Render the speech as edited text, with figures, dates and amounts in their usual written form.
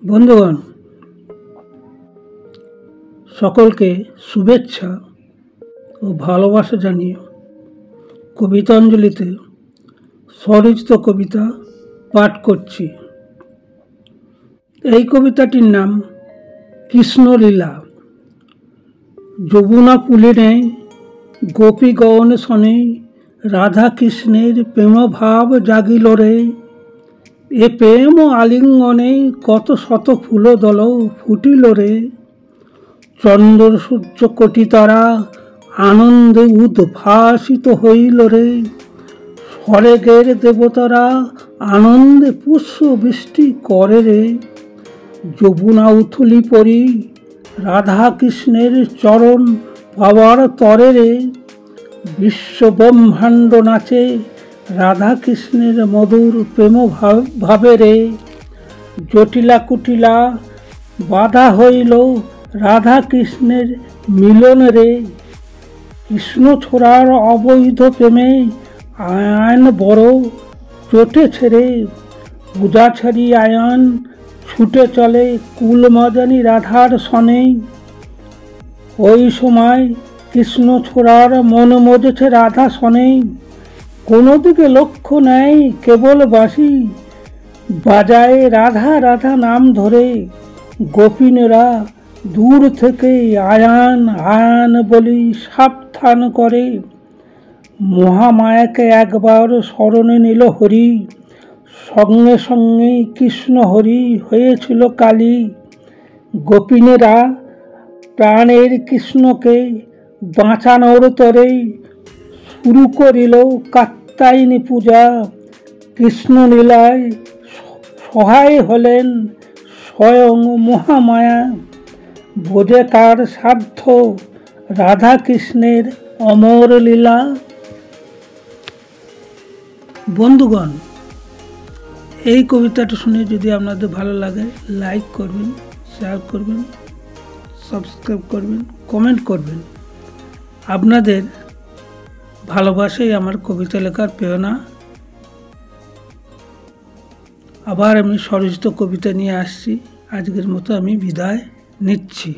বন্ধুগণ, সকলকে শুভেচ্ছা ও ভালোবাসা জানিয়ে কবিতাঞ্জলিতে স্বরচিত কবিতা পাঠ করছি। এই কবিতাটির নাম কৃষ্ণলীলা। যমুনা পুলিনে গোপী গগন শনে রাধা কৃষ্ণের প্রেমভাব জাগিল রে। এ প্রেম আলিঙ্গনে কত শত ফুল দল ফুটিল রে। চন্দ্র সূর্য কোটি তারা আনন্দে উদ্ভাসিত হইল রে। স্বর্গের দেবতারা আনন্দে পুষ্প বৃষ্টি করে রে। যমুনা উথলি পরি রাধা কৃষ্ণের চরণ পাওয়ার তরে রে। বিশ্ব ব্রহ্মাণ্ড নাচে রাধা কৃষ্ণের মধুর প্রেম ভাবে রে। জটিলা কুটিলা বাধা হইল রাধা কৃষ্ণের মিলন রে। কৃষ্ণ ছোড়ার অবৈধ প্রেমে আয়ন বড় চটেছে রে। পূজা ছাড়ি আয়ন ছুটে চলে কুলমদনী রাধার সনে। ওই সময় কৃষ্ণ ছোড়ার মন মজেছে রাধা সনে। কোনো দিকে লক্ষ্য নেই কেবল বাঁশি বাজায় রাধা রাধা নাম ধরে। গোপিনেরা দূর থেকে আয়ান আয়ান বলি সাবধান করে। মহামায়াকে একবার স্মরণে নিল হরি। সঙ্গে সঙ্গে কৃষ্ণ হরি হয়েছিল কালী। গোপিনেরা প্রাণের কৃষ্ণকে বাঁচানোর তরে শুরু করিল কাত্যায়নী পূজা। কৃষ্ণলীলায় সহায় হলেন স্বয়ং মহামায়া। বোঝে কার সাধ্য রাধা কৃষ্ণের অমর লীলা। বন্ধুগণ, এই কবিতাটা শুনে যদি আপনাদের ভালো লাগে লাইক করবেন, শেয়ার করবেন, সাবস্ক্রাইব করবেন, কমেন্ট করবেন। আপনাদের ভালোবাসাই আমার কবিতা লেখার প্রেরণা। আবার আমি স্বরচিত কবিতা নিয়ে আসছি। আজকের মতো আমি বিদায় নিচ্ছি।